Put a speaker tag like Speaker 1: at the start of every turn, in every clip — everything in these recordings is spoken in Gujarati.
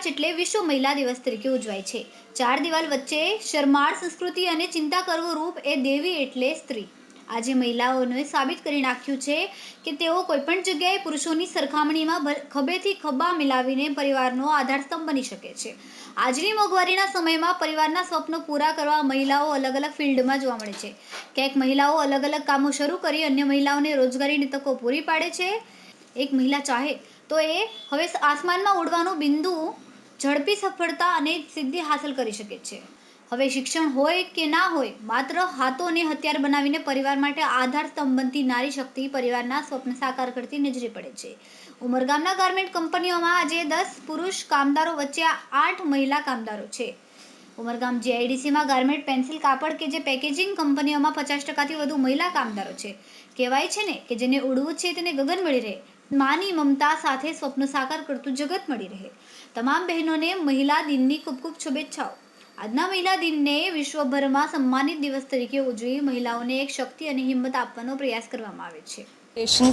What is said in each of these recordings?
Speaker 1: એટલે વિશ્વ મહિલા દિવસ તરીકે ઉજવાય છે। ચાર દિવાલ વચ્ચે શરમાળ સંસ્કૃતિ અને ચિંતા કરવું રૂપ એ દેવી એટલે સ્ત્રી। આજે મહિલાઓને સાબિત કરી નાખ્યું છે કે તેઓ કોઈપણ જગ્યાએ પુરુષોની સરખામણીમાં ખભેથી ખભા મિલાવીને પરિવારનો આધારસ્તંભ બની શકે છે। આજની મોંઘવારીના સમયમાં પરિવારના સ્વપ્નો પૂરા કરવા મહિલાઓ અલગ અલગ ફિલ્ડમાં જોવા મળે છે। ક્યાંક મહિલાઓ અલગ અલગ કામો શરૂ કરી અન્ય મહિલાઓને રોજગારીની તકો પૂરી પાડે છે। એક મહિલા ચાહે તો એ હવે આસમાનમાં ઉડવાનું બિંદુ ઝડપી સફળતા અને સિદ્ધિ હાંસલ કરી શકે છે। હવે શિક્ષણ હોય કે ના હોય, માત્ર હાથોને હથિયાર બનાવીને પરિવાર માટે આધાર સ્તંભ બનતી નારી શક્તિ પરિવારના સ્વપ્ન સાકાર કરતી નજરે પડે છે। ઉમરગામના ગાર્મેન્ટ કંપનીઓમાં આજે 10 પુરુષ કામદારો વચ્ચે 8 મહિલા કામદારો છે। ઉમરગામ જીઆઈડીસીમાં ગાર્મેન્ટ પેન્સિલ કાપડ કે જે પેકેજિંગ કંપનીઓમાં 50%થી વધુ મહિલા કામદારો છે। કહેવાય છે ને કે જેને ઉડવું છે તેને ગગન મળી રહે, માની મમતા સાથે સ્વપ્ન સાકાર કરતું જગત મળી રહે। તમામ બહેનોને મહિલા દિનની ખૂબ ખૂબ શુભેચ્છાઓ। આજના મહિલા દિનને વિશ્વભરમાં સન્માનિત દિવસ તરીકે ઉજવી મહિલાઓને એક શક્તિ અને હિંમત આપવાનો પ્રયાસ કરવામાં આવે છે।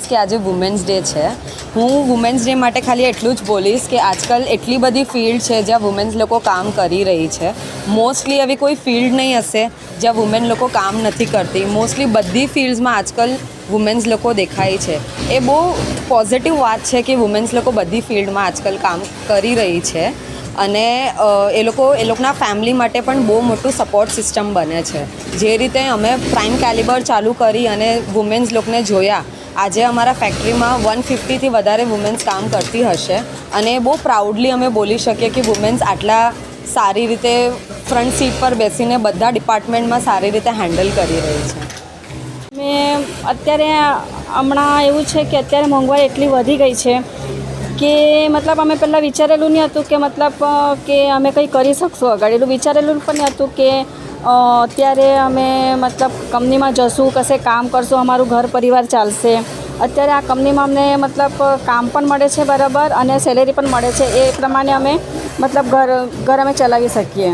Speaker 2: કે આજે વુમેન્સ ડે છે। હું વુમેન્સ ડે માટે ખાલી એટલું જ બોલીશ કે આજકાલ એટલી બધી ફિલ્ડ છે જ્યાં વુમેન્સ લોકો કામ કરી રહી છે। મોસ્ટલી એવી કોઈ ફિલ્ડ નહીં હશે જ્યાં વુમેન લોકો કામ નથી કરતી। મોસ્ટલી બધી ફિલ્ડ્સમાં આજકાલ વુમેન્સ લોકો દેખાય છે। એ બહુ પોઝિટિવ વાત છે કે વુમેન્સ લોકો બધી ફિલ્ડમાં આજકાલ કામ કરી રહી છે અને એ લોકોના ફેમિલી માટે પણ બહુ મોટું સપોર્ટ સિસ્ટમ બને છે। જે રીતે અમે પ્રાઇમ કેલિબર ચાલુ કરી અને વુમેન્સ લોકોને જોયા, આજે અમારા ફેક્ટરીમાં 150થી વધારે વુમેન્સ કામ કરતી હશે અને બહુ પ્રાઉડલી અમે બોલી શકીએ કે વુમેન્સ આટલા સારી રીતે ફ્રન્ટ સીટ પર બેસીને બધા ડિપાર્ટમેન્ટમાં સારી રીતે હેન્ડલ કરી રહી છે।
Speaker 3: મેં અત્યારે હમણાં એવું છે કે અત્યારે મોંઘવારી એટલી વધી ગઈ છે કે મતલબ અમે પહેલાં વિચારેલું નહીં હતું કે મતલબ કે અમે કંઈ કરી શકશું। આગળ એટલું વિચારેલું પણ નહીં હતું કે અત્યારે અમે મતલબ કંપનીમાં જશું, કશે કામ કરશું, અમારું ઘર પરિવાર ચાલશે। અત્યારે આ કંપનીમાં અમને મતલબ કામ પણ મળે છે બરાબર અને સેલેરી પણ મળે છે। એ પ્રમાણે અમે મતલબ ઘર અમે ચલાવી શકીએ।